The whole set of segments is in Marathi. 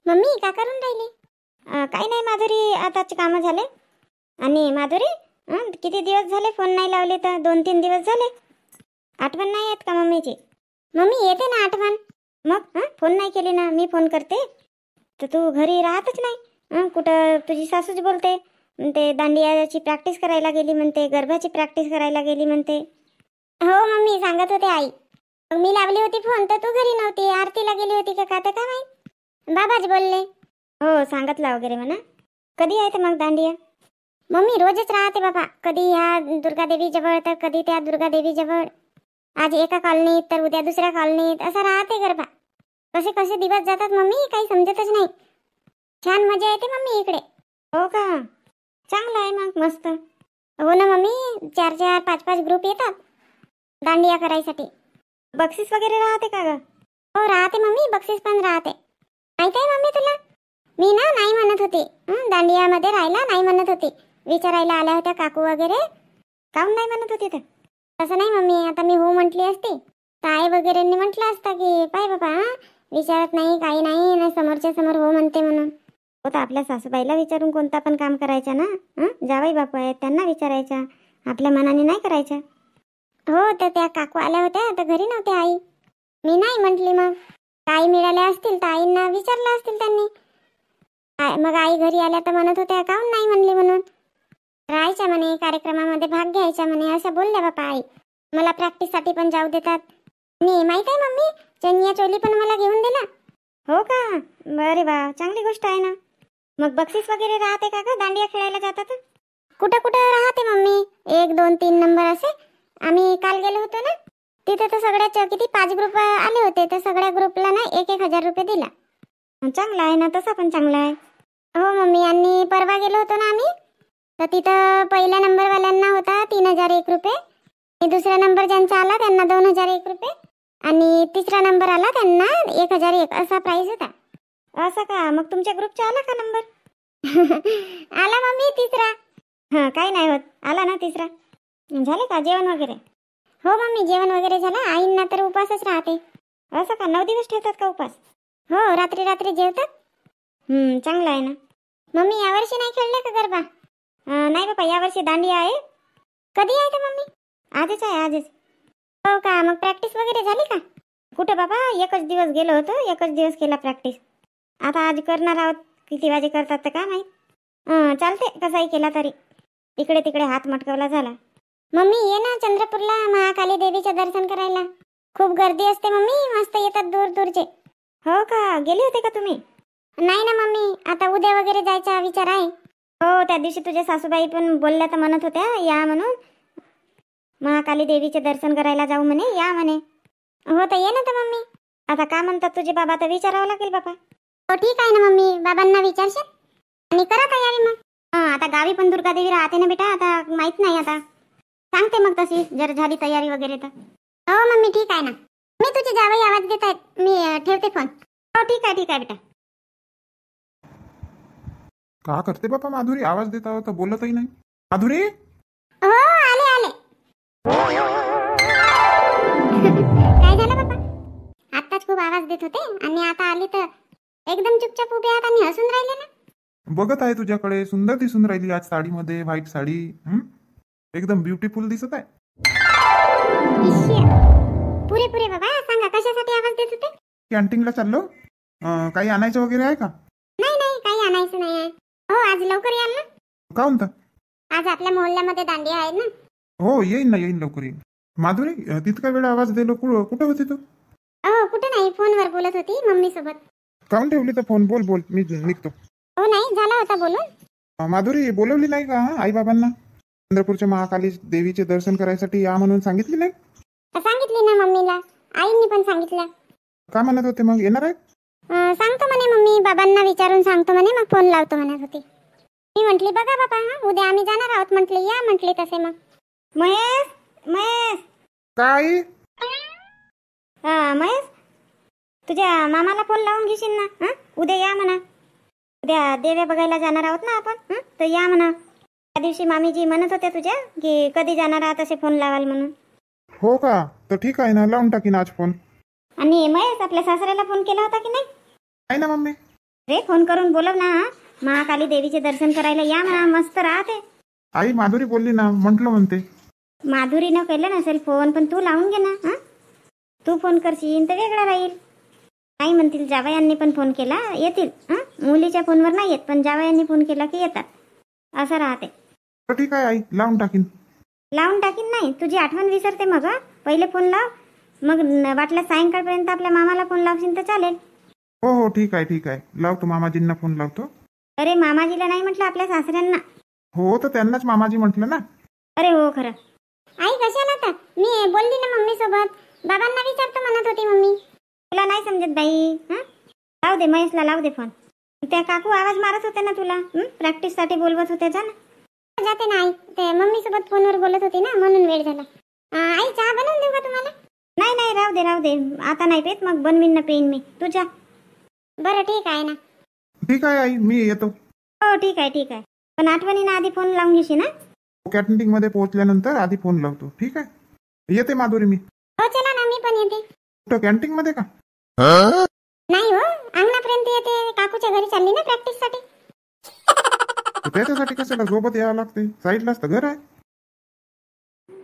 मम्मी का करून राहिली? काही नाही माधुरी, आताचे कामं झाले. आणि माधुरी, किती दिवस झाले फोन नाही लावले तर? 2-3 दिवस झाले. आठवण नाही येत का मम्मीची? मम्मी येते ना आठवण. मग फोन नाही केली ना, मी फोन करते तर तू घरी राहतच नाही. कुठं तुझी सासूच बोलते म्हणते दांडियाची प्रॅक्टिस करायला गेली म्हणते, गरबाची प्रॅक्टिस करायला गेली म्हणते. हो मम्मी सांगत होते आई. मी लावली होती फोन तर तू घरी नव्हती, आरतीला गेली होती का काय माहित. बाबाच बोलले. हो सांगितलं वगैरे म्हणा. कधी आहे तर मग दांडिया? मम्मी रोजच राहते बाबा, कधी ह्या दुर्गादेवी जवळ तर कधी त्या दुर्गादेवी जवळ. आज एका कॉलनीत तर उद्या दुसऱ्या कॉलनीत, असं राहते गरबा. कसे कसे दिवस जातात मम्मी, काही समजतच नाही. छान मजा येते मम्मी इकडे. हो का, चांगलं आहे मग, मस्त. हो ना मम्मी, 4-4, 5-5 ग्रुप येतात दांडिया करायसाठी. बक्षीस वगैरे राहते का ग? हो राहते मम्मी, बक्षीस पण राहते. माहित आहे मम्मी तुला, मी ना नाही म्हणत होती दांडियामध्ये राहायला, नाही म्हणत होती. विचारायला आल्या होत्या काकू वगैरे, काहून नाही म्हणत होती तर? तसं नाही मम्मी, आता मी हो म्हटली असते तर आई वगैरेंनी म्हटलं असतं की पाय बाबा विचारत नाही, काही नाही ना, समोरच्या समोर हो म्हणते म्हणून. हो तर आपल्या सासूबाईला विचारून कोणता पण काम करायचं ना. जावई बापू आहेत त्यांना विचारायचा, आपल्या मनाने नाही करायचं. हो तर त्या काकू आल्या होत्या तर घरी नव्हत्या आई. मी नाही म्हटली. मग आई मिळाल्या असतील तर आईंना विचारलं असतील त्यांनी. मग आई घरी आल्या तर म्हणत होत्या काहून नाही म्हणली म्हणून. राहायच्या म्हणे, कार्यक्रमामध्ये भाग घ्यायचा म्हणे, असं बोलल्या बापा आई. मला प्रॅक्टिससाठी पण जाऊ देतात. आणि माहित आहे मम्मी, चनिया चोली पण मला घेऊन दिला. हो का, अरे वा, चांगली गोष्ट आहे ना. मग बक्षीस वगैरे राहते का ग दांडिया खेळायला जातात? कुठं कुठं राहते मम्मी, 1, 2, 3 नंबर असे. आम्ही काल गेलो होतो ना, तिथे तर सगळ्याच किती 5 ग्रुप आले होते, तर सगळ्या ग्रुपला ना 1-1 हजार रुपये दिला. चांगला आहे ना, तसा पण चांगला आहे. हो मम्मी, आणि परवा गेलो होतो ना आम्ही, तर तिथं पहिल्या नंबरवाल्यांना होता 3001 रुपये, आणि दुसरा नंबर ज्यांचा आला त्यांना 2001 रुपये, आणि तिसरा नंबर आला त्यांना 1001, असा प्राइस होता. असं का, मग तुमच्या ग्रुपचा आला का नंबर? आला मम्मी तिसरा. काही नाही होत, आला ना तिसरा. झाले का जेवण वगैरे? हो मम्मी, जेवण वगैरे झालं. आईंना तर उपासच राहते. असं का, 9 दिवस ठेवतात का उपास? हो, रात्री रात्री जेवतात. चांगलं आहे ना. मम्मी यावर्षी नाही खेळले का गरबा? नाही बाबा, यावर्षी दांडिया आहे. कधी आहे तर मम्मी? आजच आहे, आजच. हो का, मग प्रॅक्टिस वगैरे झाली का? कुठे बाबा, एकच दिवस गेलो होतो, एकच दिवस केला प्रॅक्टिस. आता आज करणार आहोत, किती वाजे करतात तर काय माहीत. चालते, कसाही केला तरी. इकडे तिकडे हात मटकवला झाला. मम्मी ये ना चंद्रपूरला महाकाली देवीचे दर्शन करायला. खूप गर्दी असते मम्मी, मस्त येतात दूर दूरचे. हो का, गेले होते का तुम्ही? नाही ना मम्मी, आता उद्या वगैरे जायचा विचार आहे. हो, त्या दिवशी तुझ्या सासूबाई पण बोलल्या तर म्हणत होत्या या म्हणून, महाकाली देवीचे दर्शन करायला जाऊ म्हणे, या म्हणे. हो तर ये ना तर मम्मी. आता का म्हणतात तुझे बाबा, तर विचारावं लागेल बाबा. हो ठीक आहे ना मम्मी, बाबांना विचारशील आणि करा तयारी मग. आता गावी पण दुर्गादेवी राहते ना बेटा, आता माहित नाही, आता सांगते मग तशी जर झाली तयारी वगैरे तर. हो मम्मी ठीक आहे ना. मी तुझे जावई आवाज देत आहेत, मी ठेवते फोन. हो ठीक आहे, ठीक आहे बेटा. का करते बापा माधुरी, आवाज देता तर बोलतही नाही. माधुरी, हो आले आले. काय झालं बाबा? आताच खूप आवाज देत होते आणि आता आली तर एकदम चुपचाप उभे आहात आणि हसून राहिले ना. बघत आहे तुझ्याकडे, सुंदर दिसून राहिली आज साडीमध्ये, व्हाईट साडी. एकदम ब्युटिफुल दिसत आहे. पुरे पुरे बाबा सांगा, कशासाठी आवाज देत होते? कॅन्टीनला चाललो, काही आणायचं वगैरे आहे का? नाही नाही, काही आणायचं नाही आहे. हो, आज लवकर याल ना. का म्हणता? आज आपल्या मोहल्ल्यामध्ये दांडिया आहे ना. हो येईन ना, येईन लवकर येईन. माधुरी, तितका वेळ आवाज दिलो, कुठं होती तू? हो कुठे नाही, फोनवर बोलत होती मम्मी सोबत. काऊन ठेवली तर फोन? बोल बोल, मी निघतो. हो नाही, झाला होता बोलून. माधुरी, बोलवली नाही का आई बाबांना चंद्रपूरच्या महाकाली देवीचे दर्शन करायसाठी या म्हणून सांगितली नाही? सांगितली ना मम्मीला, आईंनी पण सांगितलं. का म्हणत होते मग, येणार आहे? सांगतो म्हणे मम्मी, बाबांना विचारून सांगतो म्हणे, मग फोन लावतो म्हणत होती. मी म्हटली बघा बाबा, उद्या आम्ही जाणार आहोत म्हटले, या म्हटले तसे. मग महेश, महेश काय? महेश, तुझ्या मामाला फोन लावून घेशील ना. उद्या या म्हणा, उद्या देवे बघायला जाणार आहोत ना आपण, तर या म्हणा. त्या दिवशी मामीजी म्हणत होत्या तुझ्या की कधी जाणार आहात असे फोन लावाल म्हणून. हो का, तर ठीक आहे ना, लावून टाकीन आज फोन. आणि महेश, आपल्या सासऱ्याला फोन केला होता की नाही? नाही ना मम्मी. रे फोन करून बोलव ना. महाकाली देवीचे दर्शन करायला या म्हणा, मस्त राहते. आई माधुरी बोलली ना, म्हटलं म्हणते. माधुरीनं केलं नसेल फोन, पण तू लावून घे ना. तू फोन करशील तर वेगळा राहील. नाही म्हणतील जावयांनी पण फोन केला येतील. मुलीच्या फोनवर नाही येत, पण जावयांनी फोन केला की येतात. असं राहते. तर ठीक आहे आई, लावून टाकीन. लावून टाकीन नाही, तुझी आठवण विसरते मग. पहिले फोन लाव, मग वाटलं सायंकाळपर्यंत आपल्या मामाला फोन लावशील तर चालेल. हो हो ठीक आहे ठीक आहे, लावतो. मामाजींना फोन लावतो. अरे मामाजीला नाही म्हटलं, आपल्या सासऱ्यांना. हो तर त्यांनाच मामाजी म्हटलं ना. अरे हो खरं. आई कशाला आता, मी बोलली ना मम्मी सोबत. बाबांना विचारतो म्हणत होती मम्मी. तुला नाही समजत बाई. लाव दे, महेशला लाव दे फोन. त्या काकू आवाज मारत होते ना तुला, प्रॅक्टिस साठी बोलवत होते. जा ना. जाते ना आई, ते मम्मी सोबत फोनवर बोलत होती ना, म्हणून वेळ झाला. आई चहा बनवून देऊ का तुम्हाला? नाही नाही, राहू दे राहू दे, आता नाही पेत, मग बनवीन ना, पेन मी. तू जा. बरं ठीक आहे ना. ठीक आहे आई, मी येतो. हो ठीक आहे ठीक आहे, पण आठवणीनं आधी फोन लावून घेशील ना. कॅन्टीन मध्ये पोहोचल्यानंतर आधी फोन लावतो. ठीक आहे, येते माधुरी मी. हो चला ना, मी पण येते. कुठं, कॅन्टीन मध्ये का? नाही हो, अंगणापर्यंत येते. काकूच्या घरी चालली ना प्रॅक्टिस साठी. त्याच्यासाठी कशाला सोबत यावं लागते? साईडलाच तर घर आहे.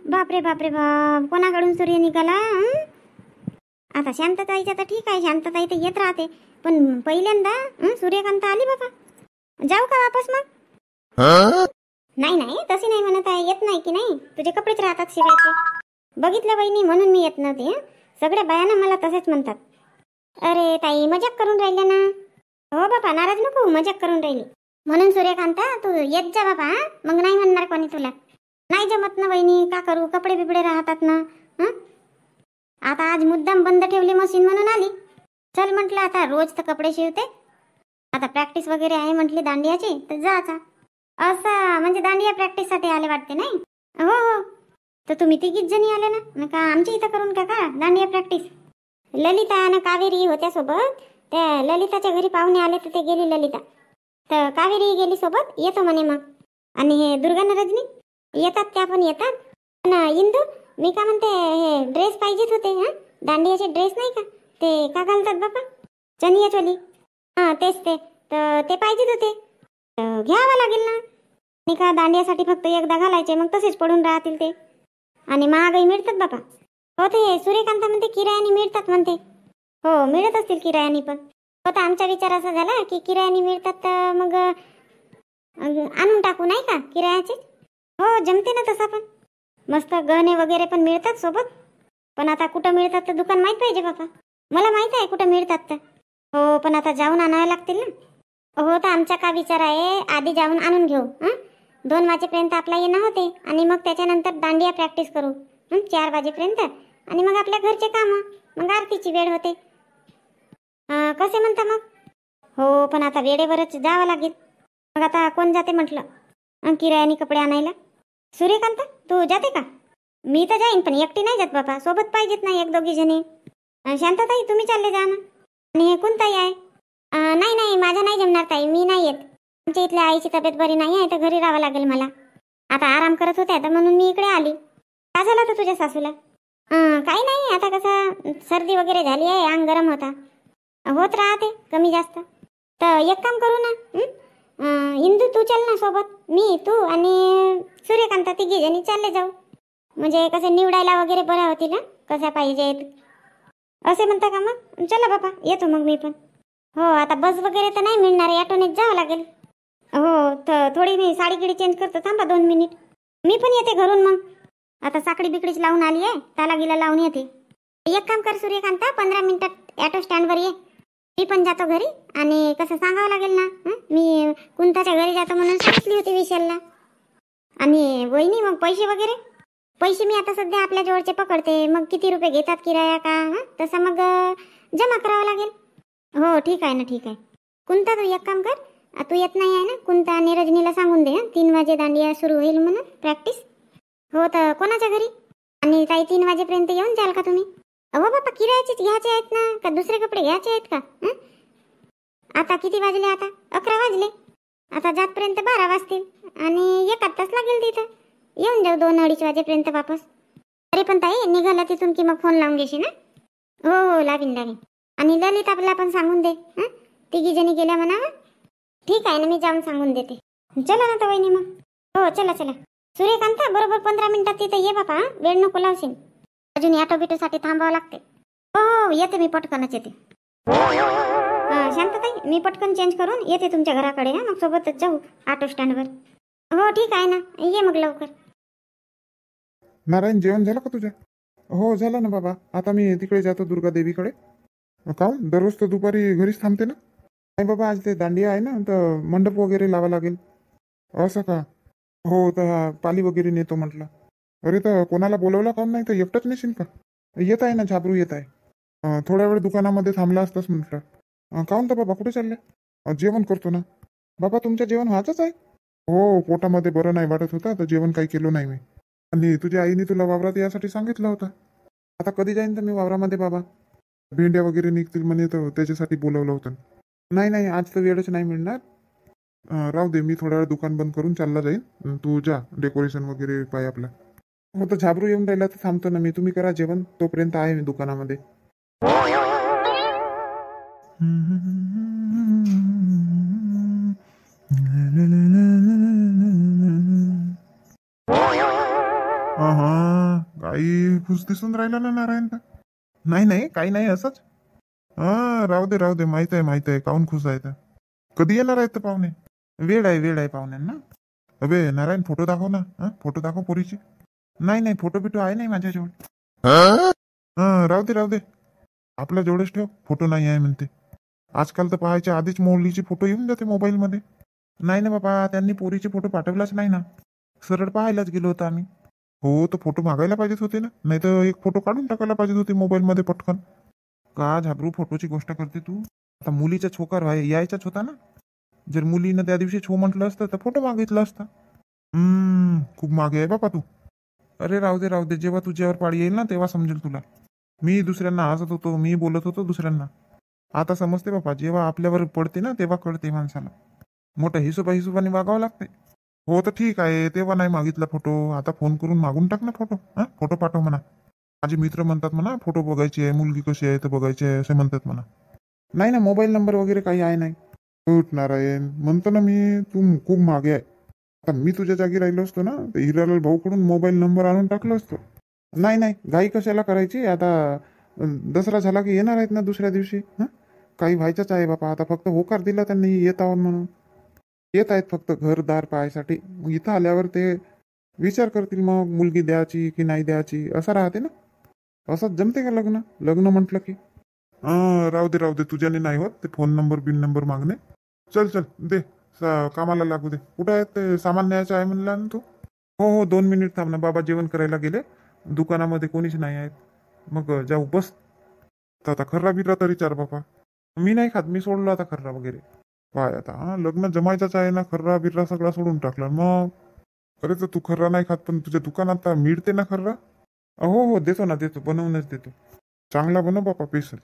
बापरे बापरे बाप, कोणाकडून सूर्य निघाला. आता शांतताईच्या तर ठीक आहे, शांतताई तर येत राहते, पण पहिल्यांदा सूर्यकांत आली बाबा. जाऊ का वापस मग? नाही नाही, तशी नाही म्हणत आहे. येत नाही की नाही, तुझे कपडेच राहतात शिवायचे. बघितलं बहिणी, म्हणून मी येत नव्हते. सगळ्या बायाना मला तसेच म्हणतात. अरे ताई, मजाक करून राहिले ना. हो बाबा, नाराज नको, मजाक करून राहिली म्हणून. सूर्यकांता तू येत जा बाबा, मग नाही म्हणणार कोणी तुला. नाही जमत ना बहिणी, का करू, कपडे बिपडे राहतात ना. आता आज मुद्दाम बंद ठेवली मशीन म्हणून आली. चल म्हटलं, आता रोज तर कपडे शिवते, आता प्रॅक्टिस वगैरे आहे म्हटली दांडियाची, तर जायचा. असं म्हणजे दांडिया प्रॅक्टिस साठी आले वाटते नाही. हो हो, तर तुम्ही तिघीच जणी आले ना का आमच्या इथं करून का दांडिया प्रॅक्टिस? ललिता आणि कावेरी होत्या सोबत. त्या ललिताच्या घरी पाहुणे आले तर ते गेली ललिता, तर कावेरी गेली सोबत. येतो म्हणे मग. आणि हे दुर्गा न रजनी येतात, त्या पण येतात. पण इंदू, मी का म्हणते, हे ड्रेस पाहिजेत होते. दांडियाचे ड्रेस नाही का, ते का घालतात बापा, चनिया चोली. तेच तर ते पाहिजेत होते, घ्यावं लागेल ना. नाही का, दांडियासाठी फक्त एकदा घालायचे, मग तसेच पडून राहतील ते. आणि महागाई मिळतात बापा. हो, ते सूर्यकांत म्हणते किरायाने मिळतात म्हणते. हो, मिळत असतील किरायाने पण. हो, तर आमचा विचार असा झाला की किरायाने मिळतात, तर मग आणून टाकू नाही का किरायाचे. हो, जमते ना तसा पण. मस्त गहने वगैरे पण मिळतात सोबत. पण आता कुठं मिळतात तर दुकान माहीत पाहिजे बापा. मला माहित आहे कुठं मिळतात तर. हो, पण आता जाऊन आणावं लागतील ना. हो, तर आमचा का विचार आहे, आधी जाऊन आणून घेऊ. 2 वाजेपर्यंत आपला येणं होते, आणि मग त्याच्यानंतर दांडिया प्रॅक्टिस करू 4 वाजेपर्यंत. आणि मग आपल्या घरचे कामं, मग आरतीची वेळ होते. कसे म्हणता मग? हो, पण आता वेळेवरच जावं लागेल. मग आता कोण जाते म्हटलं किरायाने कपडे आणायला? सूर्यकांत, तू जाते का? मी तर जाईन, पण एकटी नाही जात बाबा, सोबत पाहिजेत ना 1-2 जणी. शांताताई, तुम्ही चालले जा ना. आणि हे कोणताई आहे? नाही नाही, माझा नाही जमणार ताई, मी नाही येत. आमच्या इथल्या आईची तब्येत बरी नाही आहे, तर घरी राहावं लागेल मला. आता आराम करत होत्या, तर म्हणून मी इकडे आली. काय झालं तर तुझ्या सासूला? काही नाही, आता कसं सर्दी वगैरे झाली आहे, अंग गरम होता. होत राहते कमी जास्त. तर एक काम करू ना, इंदू तू चल ना सोबत. मी, तू आणि सूर्यकांत 3 जणी चालले जाऊ. म्हणजे कसं निवडायला वगैरे बऱ्या होतील ना, कशा पाहिजेत असे म्हणता का? मग चला बाबा, येतो मग मी पण. हो, आता बस वगैरे तर नाही मिळणार, ऑटोनेच जावं लागेल. हो, तर थोडी मी साडी गिडी चेंज करतो, थांबा 2 मिनिट. मी पण येते घरून मग. आता साखळी बिकडीच लावून आली आहे, ताला गिला लावून येते. एक काम कर सूर्यकांत, 15 मिनिटात ऑटो स्टँडवर ये. मी पण जातो घरी. आणि कसं सांगावं लागेल ना, मी कुंताच्या घरी जातो म्हणून सांगितली होती विशालला. आणि वहिनी, मग पैसे वगैरे? पैसे मी आता सध्या आपल्या जवळचे पकडते, मग किती रुपये घेतात किराया का, तसं मग जमा करावं लागेल. हो ठीक आहे ना, ठीक आहे. कुंता, तू एक काम कर, तू येत नाही आहे ना, कुंता आणि रजनीला सांगून दे 3 वाजे दांडिया सुरू होईल म्हणून प्रॅक्टिस. हो, तर कोणाच्या घरी? आणि ताई 3 वाजेपर्यंत येऊन जाल का तुम्ही? हो बापा, किरायाचेच घ्यायचे आहेत ना, का दुसरे कपडे घ्यायचे आहेत का? आता किती वाजले? आता 11 वाजले. आता जातपर्यंत 12 वाजतील, आणि 1 तास लागेल तिथं. येऊन जाऊ 2-2:30 वाजेपर्यंत वापस. अरे पण ताई, निघाला तिथून की मग फोन लावून घेशील ना? हो हो, लावीन. आणि ललिताला पण सांगून दे तिघी जणी गेल्या म्हणा. ठीक आहे ना, मी जाऊन सांगून देते. चला ना तर वहिनी मग. हो चला चला. सूर्यकांता बरोबर 15 मिनिटात तिथे ये बापा. वेळ नको लावशील. अजून ऑटो बिटोसाठी थांबावं लागते. हो हो येते मी, पटकनच येते. शांतताई मी पटकन चेंज करून येते तुमच्या घराकडे. मग सोबतच जाऊ ऑटो स्टँडवर. हो ठीक आहे ना, ये मग लवकर. नारायण जेवण झालं का तुझं? हो झालं ना बाबा. आता मी तिकडे जातो दुर्गा देवीकडे. काहून दररोज तर दुपारी घरीच थांबते ना? नाही बाबा, आज ते दांडिया आहे ना, तर मंडप वगैरे लावा लागेल. असं का? हो, तर पाली वगैरे नेतो म्हटलं. अरे तर कोणाला बोलवलं काम नाही तर एकटंच नेशील का? येत आहे ना, झाबरू येत आहे. थोड्या वेळ दुकानामध्ये थांबला असताच म्हटलं. काहून तर बाबा कुठे चालले? जेवण करतो ना. बाबा तुमचं जेवण व्हायचंच आहे? हो, पोटामध्ये बरं नाही वाटत होता तर जेवण काही केलं नाही मी. आणि तुझ्या आईने तुला वावरात यासाठी सांगितलं होतं. आता कधी जाईन तर मी वावरामध्ये बाबा. भेंड्या वगैरे निघतील म्हणे, तर त्याच्यासाठी बोलवलं होतं. नाही नाही, आज तर वेळच नाही मिळणार. राहू दे, मी थोड्या वेळ दुकान बंद करून चालला जाईन. तू जा डेकोरेशन वगैरे पाय आपला. हो तर झाबरू येऊन राहिला तर थांबतो ना मी. तुम्ही करा जेवण, तोपर्यंत आहे मी दुकानामध्ये. हा काही खुश दिसून राहिला ना नारायण का? नाही नाही, काही नाही, असंच. राहू दे माहित आहे काहून खुश आहे तर. कधी येणार आहेत पाहुणे? वेळ आहे पाहुण्यांना. अबे नारायण फोटो दाखव ना. फोटो दाखव पोरीची. नाही फोटो बिटो आहे नाही माझ्याजवळ. राहू दे आपल्या जवळच ठेव. फोटो नाही आहे म्हणते. आजकाल तर पाहायच्या आधीच मुलीची फोटो येऊन जाते मोबाईलमध्ये. नाही ना बाबा, त्यांनी पोरीचे फोटो पाठवलाच नाही ना. सरळ पाहायलाच गेलो होतो आम्ही. हो तर फोटो मागायला पाहिजेत होते ना, नाही तर एक फोटो काढून टाकायला पाहिजे होते मोबाईलमध्ये पटकन. का झाबरू फोटोची गोष्ट करते तू? आता मुलीचा छोकर यायचाच होता ना. जर मुलीनं त्या दिवशी छो म्हटलं असतं तर फोटो मागितला असता. खूप मागे आहे बापा तू. अरे राहू दे, जेव्हा तुझ्यावर पाळी येईल ना तेव्हा समजेल तुला. मी दुसऱ्यांना हसत होतो, मी बोलत होतो दुसऱ्यांना. आता समजते बापा, जेव्हा आपल्यावर पडते ना तेव्हा कळते माणसाला. मोठ्या हिशोबाने वागावं लागते. हो तर ठीक आहे, तेव्हा नाही मागितला फोटो, आता फोन करून मागून टाक ना फोटो. फोटो पाठव म्हणा. माझे मित्र म्हणतात म्हणा फोटो बघायची आहे, मुलगी कशी आहे तर बघायची आहे असे म्हणतात म्हणा. नाही ना, मोबाईल नंबर वगैरे काही आहे नाही. नारायण म्हणतो ना मी, तू खूप मागे आहे. आता मी तुझ्या जागी राहिलो असतो ना तर हिरालाल भाऊकडून मोबाईल नंबर आणून टाकलो असतो. नाही घाई कशाला करायची. आता दसरा झाला की येणार आहेत ना दुसऱ्या दिवशी. काही व्हायचंच आहे बापा. आता फक्त होकार दिला त्यांनी येत आहोत म्हणून. येत आहेत फक्त घरदार पाहायसाठी. मग इथं आल्यावर ते विचार करतील मग मुलगी द्यायची की नाही द्यायची, असं राहते ना. असंच जमते का लग्न म्हटलं की. राहू दे तुझ्याने नाही होत ते फोन नंबर मागणे. चल दे, कामाला लागू दे. कुठं आहे ते सामान न्यायचं आहे म्हणला ना तू? हो 2 मिनिट थांब ना बाबा, जेवण करायला गेले. दुकानामध्ये कोणीच नाही आहेत. मग जाऊ बस. तर आता खर्रा बिर्रा तरी चार बाबा. मी नाही खात, मी सोडलो आता खर्रा वगैरे. काय आता लग्न जमायचंच आहे ना, खर्रा बिर्रा सगळा सोडून टाकला मग. अरे तर तू खर्रा नाही खात पण तुझ्या दुकानात मिळते ना खर्रा. हो देतो बनवूनच देतो. चांगला बनव बापा, स्पेशल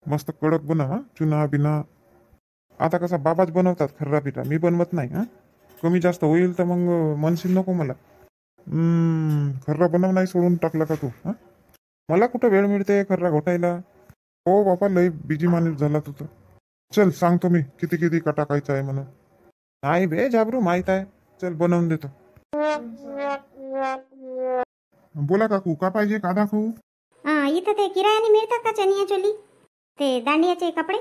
मस्त कडक बनव. चुना बिना. आता कसा बाबाच बनवतात खर्रा बिर्रा, मी बनवत नाही. कमी जास्त होईल तर मग म्हणशील नको मला. खर्रा बनव नाही सोडून टाकला का तू? मला कुठं वेळ मिळते खर्रा घोटायला. हो बापा, लय बिजी माणूस झाला तू तर. चल सांगतो मी किती टाकायचं आहे म्हणून. नाही बे झाबरू, माहित आहे. चल बनवून देतो. बोला काकू, का पाहिजे, का दाखवू? इथं ते किरायाने मिळतात का चनिया चोली, ते दांडियाचे कपडे?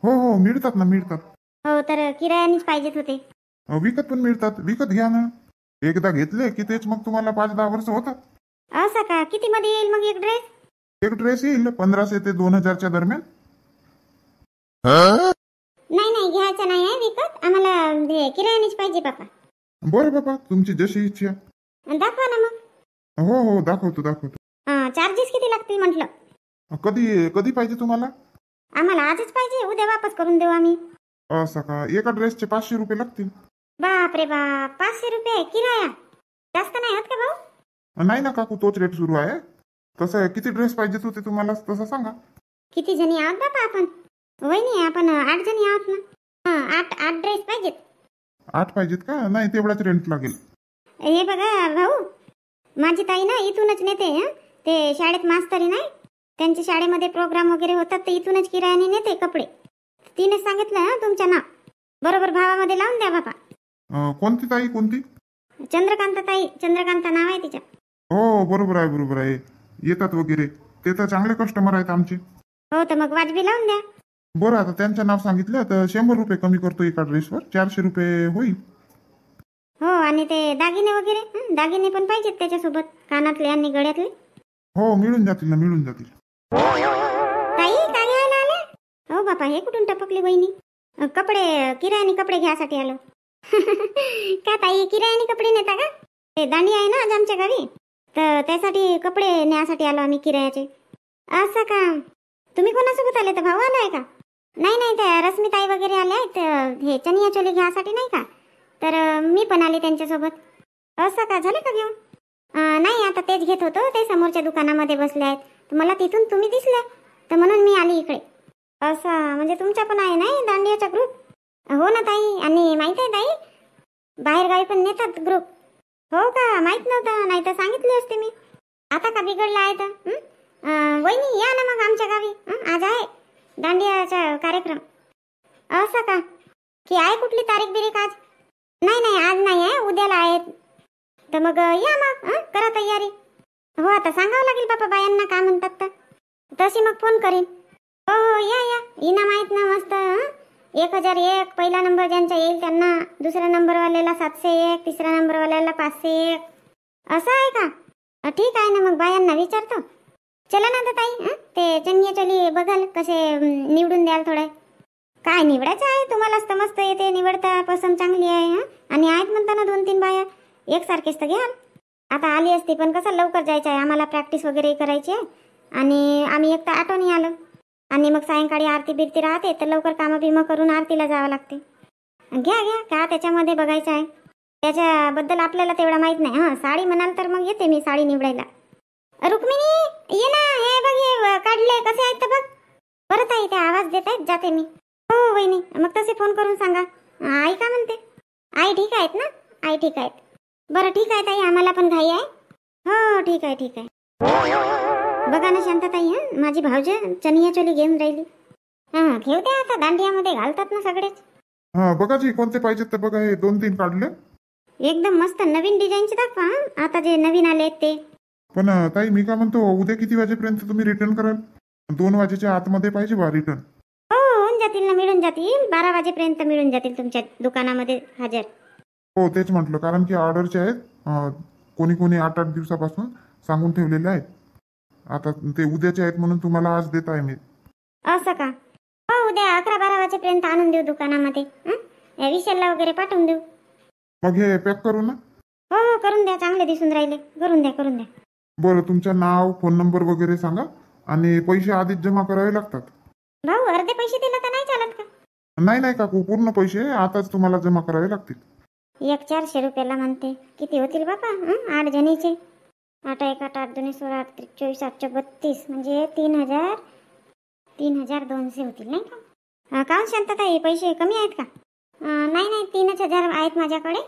हो मिळतात ना, मिळतात. हो तर किरायानेच पाहिजेत होते. विकत पण मिळतात, विकत घ्या ना. एकदा घेतले की तेच मग तुम्हाला 5-10 वर्ष होतात. असं का? किती मध्ये येईल मग एक ड्रेस? एक ड्रेस येईल 1500 ते 2000 दरम्यान. नाही घ्यायचं नाही आहे विकत, आम्हाला किरायानेच पाहिजे बापा. बरं बाबा, तुमची जशी इच्छा. दाखवा ना मग. हो दाखवतो. चार्जेस किती लागतील म्हटलं? कधी पाहिजे तुम्हाला? आम्हाला आजच पाहिजे, उद्या वापस करून देऊ आम्ही. असं का? एका ड्रेसचे 500 रुपये लागतील. बाप रे बाप, 500 रुपये किराया? जास्त नाही होत का भाऊ? नाही ना काकू, तोच रेट सुरू आहे. तसं किती ड्रेस पाहिजेत होते तुम्हाला तसं सांगा. किती जणी आहोत बापा आपण? वहिनी आपण 8 जणी आहोत ना. 8 ड्रेस पाहिजेत. 8 पाहिजेत का? नाही तेवढाच रेंट लागेल. हे बघा भाऊ, माझी ताई ना इथूनच नेते. ते शाळेत मास्तरी नाही, त्यांच्या शाळेमध्ये प्रोग्राम वगैरे होतात तर इथूनच किरायाने नेते कपडे. तिने सांगितलं हं तुमच्या नाव. बरोबर भावामध्ये लावून द्या बापा. कोणती ताई कोणती? चंद्रकांता ताई, चंद्रकांता नाव आहे तिच्या. हो बरोबर आहे बरोबर आहे, येतात वगैरे, ते तर चांगले कस्टमर आहेत आमचे. हो तर मग वाजवी लावून द्या. बरं आता त्यांचं नाव सांगितलं तर 100 रुपये कमी करतो एका ड्रेसवर, 400 रुपये होईल. हो आणि ते दागिने वगैरे दागिने पण पाहिजेत त्याच्यासोबत, कानातले आणि गळ्यातले. हो मिळून जातील ना, मिळून जातील. ताई काय घ्यायला आले? हो बापा, हे कुठून टपकली वहिनी? कपडे, किरायाने कपडे घ्यायसाठी आलो. का ताई किरायाने कपडे नेता का? ते दांडी आहे ना आज आमच्या गावी, तर त्यासाठी कपडे न्यायसाठी आलो आम्ही किरायाचे. असं का? तुम्ही कोणासोबत आले? तर भाऊ आलाय का? नाही नाही, त्या रश्मीताई वगैरे आल्या आहेत हे चनिया चोली घ्यायसाठी नाही का, तर मी पण आले त्यांच्यासोबत. असं का? झालं का घेऊन? नाही आता तेच घेत होतो, ते समोरच्या दुकानामध्ये बसले आहेत, तर मला तिथून तुम्ही दिसले तर म्हणून मी आली इकडे. असं म्हणजे तुमचा पण आहे नाही दांडियाचा ग्रुप? हो ना ताई, आणि माहिती आहे ताई बाहेरगावी पण नेतात ग्रुप. हो का? माहित नव्हतं, नाही तर सांगितले असते मी. आता का बिघडलं आहे तर? वहिनी या ना मग आमच्या गावी, आज आहे दांडियाचा कार्यक्रम. असं का? की आहे कुठली तारीख बिरीख आज? नाही नाही आज नाही आहे, उद्याला आहे. तर मग या मग, करा तयारी. हो आता सांगावं लागेल बापा बायांना काय म्हणतात तर, तशी मग फोन करीन. हो हो या या, इनाम आहेत ना मस्त. 1001 पहिला नंबर ज्यांचा येईल त्यांना, दुसऱ्या नंबरवाल्याला 701, तिसऱ्या नंबरवाल्याला 501. असं आहे का? ठीक आहे ना, मग बायांना विचारतो. चला ना तर ताई, ते चनिया चोली बघाल कसे निवडून द्याल थोडे. काय निवडायचं आहे, तुम्हालाच तर मस्त येते निवडता, पसंत चांगली आहे. आणि आहेत म्हणताना 2-3 बाया एकसारखेच तर घ्याल. आता आली असती पण कसं लवकर जायचं आहे आम्हाला, प्रॅक्टिस वगैरे करायची आहे. आणि आम्ही एक तर ऑटोनी आलो, आणि मग सायंकाळी आरती बिरती राहते, तर लवकर कामं बिमं करून आरतीला जावं लागते. घ्या घ्या, का त्याच्यामध्ये बघायचं आहे, त्याच्याबद्दल आपल्याला तेवढं माहित नाही. साडी म्हणाल तर मग येते मी साडी निवडायला. रुक्मिणी ये ना, हे बघ हे काढले कसे आहेत तर बघ. परत आहे ते आवाज देत आहेत, जाते मी. हो वहिनी, मग तसे फोन करून सांगा. आई का म्हणते? आई ठीक आहेत ना? आई ठीक आहेत. बरं ठीक आहे ताई, आम्हाला पण घाई आहे. हो ठीक आहे ठीक आहे. बघा ना शांताताई, माझी भाऊजी चनिया चोली घेऊन राहिली. घेऊ द्या, आता दांडियामध्ये घालतात ना सगळेच. बघा जी कोणते पाहिजेत तर बघा, हे 2-3 काढले. एकदम मस्त नवीन डिझाईनचे दाखवा, आता जे नवीन आले आहेत ते. पण ताई मी काय म्हणतो, उद्या किती वाजेपर्यंत तुम्ही रिटर्न कराल? 2 वाजेच्या आतमध्ये पाहिजे बा रिटर्न. हो होऊन जातील ना, मिळून जातील. 12 वाजेपर्यंत मिळून जातील तुमच्या दुकानामध्ये हजर. हो तेच म्हटलं, कारण की ऑर्डरचे आहेत, कोणी कोणी 8-8 दिवसापासून सांगून ठेवलेले आहेत. आता ते उद्याचे आहेत म्हणून तुम्हाला आज देत आहे मी. असं का? हो उद्या 11-12 वाजेपर्यंत आणून देऊ दुकानामध्ये. विशालला वगैरे पाठवून देऊ. मग हे पॅक करू ना? हो हो करून द्या, चांगले दिसून राहिले. करून द्या करून द्या. बरं तुमचं नाव, फोन नंबर वगैरे सांगा, आणि पैसे आधीच जमा करावे लागतात. भाऊ अर्धे पैसे दिले तर नाही चालत का? नाही नाही काकू, पूर्ण पैसे आताच तुम्हाला जमा करावे लागतील. 400 रुपयाला म्हणते. किती होतील बापा? 8 जणीचे. 8 1 8 8 2 16 8 24 8 32 म्हणजे 3200 होतील नाही का? काहून शांतताई, पैसे कमी आहेत का? नाही नाही 3000 आहेत माझ्याकडे.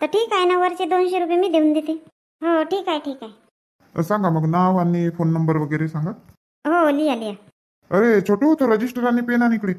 तर ठीक आहे ना, वरचे 200 रुपये मी देऊन देते. हो ठीक आहे ठीक आहे. सांगा मग नाव आणि फोन नंबर वगैरे सांगा. हो लिहा लिहा. अरे छोटू, तो रजिस्टर आणि पेन आणि इकडे.